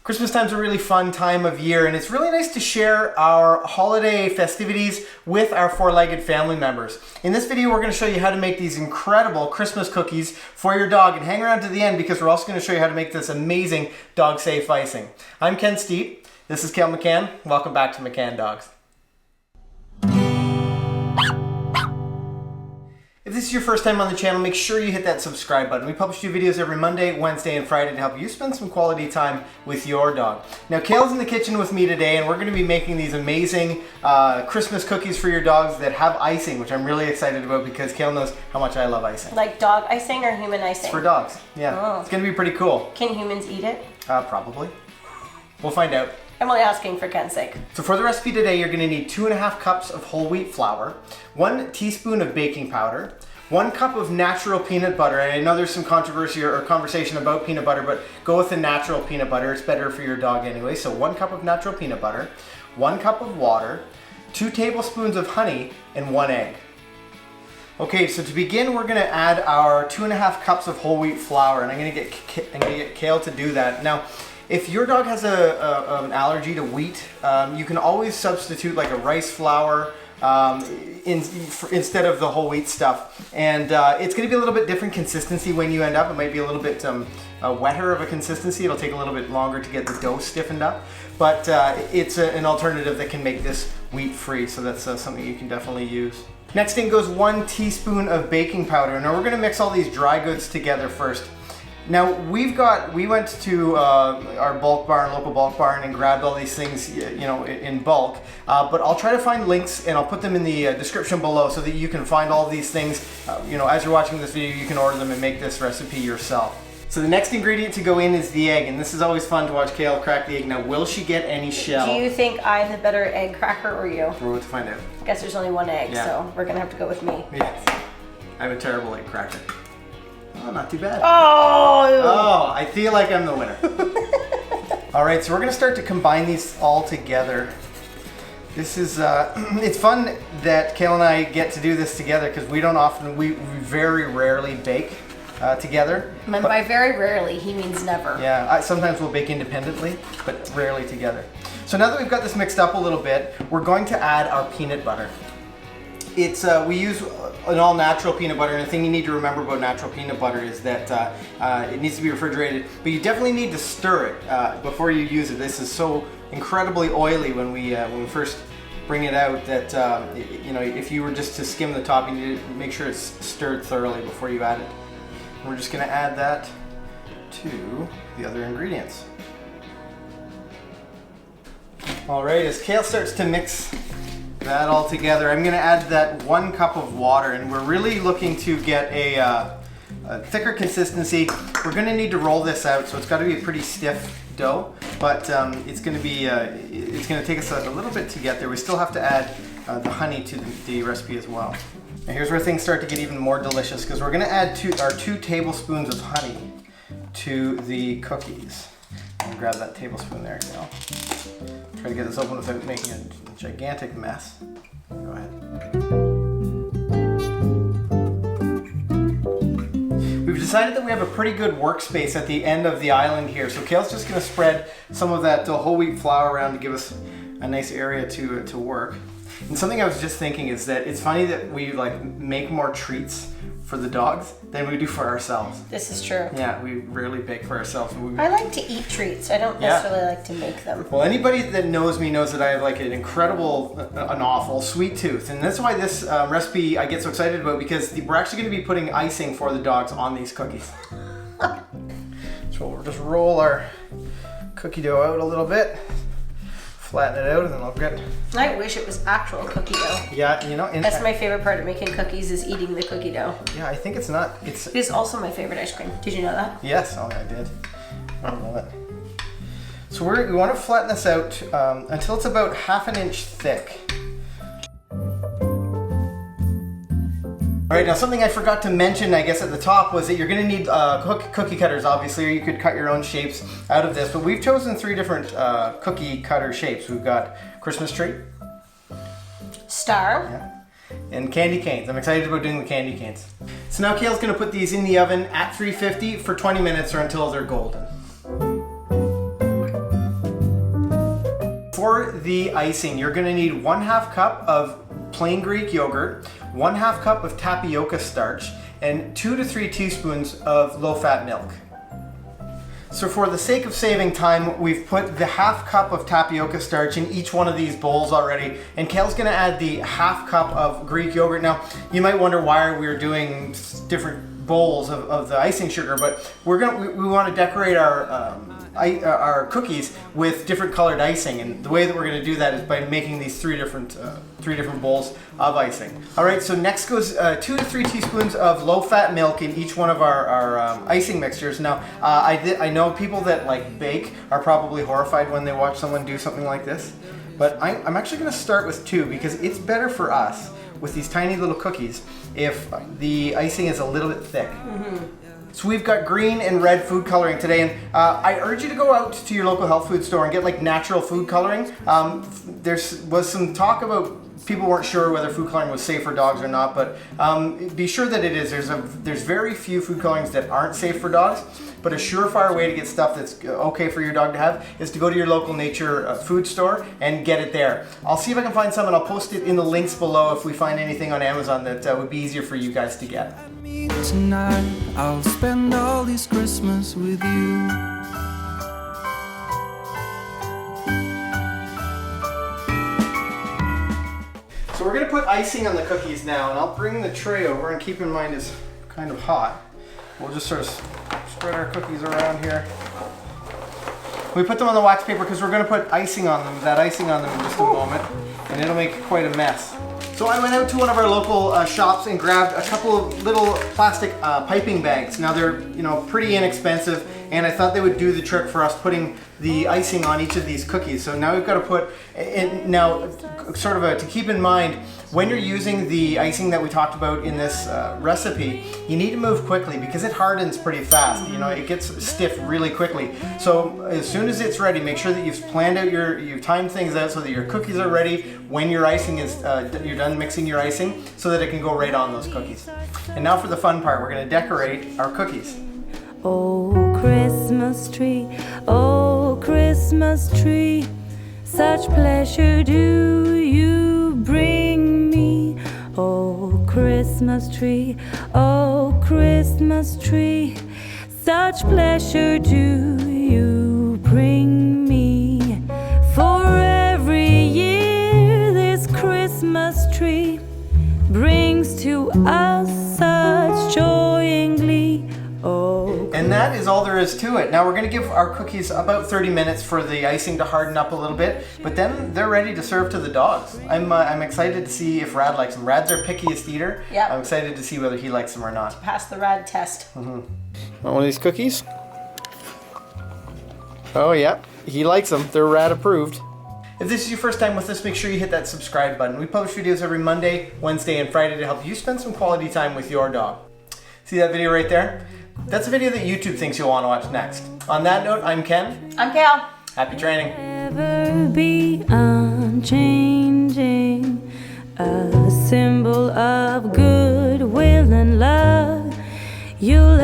Christmas time's a really fun time of year, and it's really nice to share our holiday festivities with our four-legged family members. In this video, we're going to show you how to make these incredible Christmas cookies for your dog, and hang around to the end because we're also going to show you how to make this amazing dog-safe icing. I'm Ken Steep. This is Kale McCann. Welcome back to McCann Dogs. If this is your first time on the channel, make sure you hit that subscribe button. We publish new videos every Monday, Wednesday, and Friday to help you spend some quality time with your dog. Now, Kale's in the kitchen with me today, and we're going to be making these amazing Christmas cookies for your dogs that have icing, which I'm really excited about because Kale knows how much I love icing. Like dog icing or human icing? It's for dogs, yeah. Oh. It's going to be pretty cool. Can humans eat it? Probably. We'll find out. I'm only asking for Ken's sake. So for the recipe today, you're going to need 2.5 cups of whole wheat flour, 1 teaspoon of baking powder, 1 cup of natural peanut butter. And I know there's some controversy or conversation about peanut butter, but go with the natural peanut butter. It's better for your dog anyway. So 1 cup of natural peanut butter, 1 cup of water, 2 tablespoons of honey, and 1 egg. Okay, so to begin, we're going to add our 2.5 cups of whole wheat flour, and I'm going to get Kale to do that. Now, if your dog has an allergy to wheat, you can always substitute like a rice flour instead of the whole wheat stuff. And it's going to be a little bit different consistency when you end up. It might be a little bit wetter of a consistency. It'll take a little bit longer to get the dough stiffened up. But it's an alternative that can make this wheat-free, so that's something you can definitely use. Next in goes 1 teaspoon of baking powder. Now we're going to mix all these dry goods together first. Now we went to our bulk barn, local bulk barn, and grabbed all these things, in bulk. But I'll try to find links and I'll put them in the description below so that you can find all of these things. As you're watching this video, you can order them and make this recipe yourself. So the next ingredient to go in is the egg, and this is always fun to watch Kale crack the egg. Now, will she get any shell? Do you think I'm the better egg cracker or you? We're about to find out. I guess there's only 1 egg, so we're gonna have to go with me. Yes. I'm a terrible egg cracker. Oh, not too bad. Oh, I feel like I'm the winner. All right, so we're gonna start to combine these all together. This is, it's fun that Kale and I get to do this together because we very rarely bake together. And by very rarely, he means never. Yeah, sometimes we'll bake independently, but rarely together. So now that we've got this mixed up a little bit, we're going to add our peanut butter. We use an all-natural peanut butter, and the thing you need to remember about natural peanut butter is that it needs to be refrigerated, but you definitely need to stir it before you use it. This is so incredibly oily when we first bring it out that if you were just to skim the top, you need to make sure it's stirred thoroughly before you add it. And we're just going to add that to the other ingredients. All right, as Kale starts to mix that all together, I'm going to add that 1 cup of water, and we're really looking to get a thicker consistency. We're going to need to roll this out, so it's got to be a pretty stiff dough, but it's going to take us a little bit to get there. We still have to add the honey to the recipe as well. Now here's where things start to get even more delicious because we're going to add our 2 tablespoons of honey to the cookies. I'm gonna grab that tablespoon there, Kale. Try to get this open without making a gigantic mess. Go ahead. We've decided that we have a pretty good workspace at the end of the island here, so Kale's just gonna spread some of that whole wheat flour around to give us a nice area to work. And something I was just thinking is that it's funny that we make more treats for the dogs than we do for ourselves. This is true. Yeah, we rarely bake for ourselves. I like to eat treats. I don't necessarily like to make them. Well, anybody that knows me knows that I have an awful sweet tooth. And that's why this recipe I get so excited about, because we're actually going to be putting icing for the dogs on these cookies. So we'll just roll our cookie dough out a little bit. Flatten it out, and then I'll get. I wish it was actual cookie dough. Yeah, that's my favorite part of making cookies is eating the cookie dough. Yeah, I think it's not. It is also my favorite ice cream. Did you know that? Yes, I did. I don't know that. So we want to flatten this out until it's about 1/2 inch thick. All right, now something I forgot to mention, I guess at the top, was that you're going to need cookie cutters, obviously, or you could cut your own shapes out of this. But we've chosen 3 different cookie cutter shapes. We've got Christmas tree, star, and candy canes. I'm excited about doing the candy canes. So now Kale's going to put these in the oven at 350 for 20 minutes or until they're golden. for the icing, you're gonna need 1/2 cup of plain Greek yogurt, 1/2 cup of tapioca starch, and 2 to 3 teaspoons of low-fat milk. So for the sake of saving time, we've put the 1/2 cup of tapioca starch in each one of these bowls already, and Kale's gonna add the 1/2 cup of Greek yogurt. Now, you might wonder why we're doing different bowls of the icing sugar, but we want to decorate our cookies with different colored icing, and the way that we're going to do that is by making these three different bowls of icing. All right, so next goes 2 to 3 teaspoons of low-fat milk in each one of our icing mixtures. Now, I know people that like bake are probably horrified when they watch someone do something like this, but I'm actually going to start with 2 because it's better for us with these tiny little cookies if the icing is a little bit thick. So we've got green and red food coloring today, and I urge you to go out to your local health food store and get like natural food coloring. There was some talk about people weren't sure whether food coloring was safe for dogs or not, but be sure that it is. There's very few food colorings that aren't safe for dogs, but a surefire way to get stuff that's okay for your dog to have is to go to your local nature food store and get it there. I'll see if I can find some, and I'll post it in the links below if we find anything on Amazon that would be easier for you guys to get. Tonight I'll spend all this Christmas with you. So we're gonna put icing on the cookies now, and I'll bring the tray over, and keep in mind it's kind of hot. We'll just sort of spread our cookies around here. We put them on the wax paper because we're gonna put icing on them, that icing on them in just a moment, and it'll make quite a mess. So I went out to one of our local shops and grabbed a couple of little plastic piping bags. Now they're pretty inexpensive, and I thought they would do the trick for us putting the icing on each of these cookies. So now we've got to put in, now sort of to keep in mind, when you're using the icing that we talked about in this recipe, you need to move quickly because it hardens pretty fast. It gets stiff really quickly. So as soon as it's ready, make sure that you've planned out you've timed things out so that your cookies are ready when your icing is, you're done mixing your icing, so that it can go right on those cookies. And now for the fun part, we're gonna decorate our cookies. Oh, Christmas tree, oh, Christmas tree, such pleasure do you bring me. Oh, Christmas tree, oh, Christmas tree, such pleasure do you bring me. For every year this Christmas tree brings to us such joy and glee. Oh. And that is all there is to it. Now we're gonna give our cookies about 30 minutes for the icing to harden up a little bit, but then they're ready to serve to the dogs. I'm excited to see if Rad likes them. Rad's our pickiest eater. Yep. I'm excited to see whether he likes them or not. Pass the Rad test. Want one of these cookies? Oh yeah, he likes them. They're Rad approved. If this is your first time with us, make sure you hit that subscribe button. We publish videos every Monday, Wednesday, and Friday to help you spend some quality time with your dog. See that video right there? That's a video that YouTube thinks you'll want to watch next. On that note, I'm Ken. I'm Cal. Happy training. Never be unchanging, a symbol of goodwill and love. You'll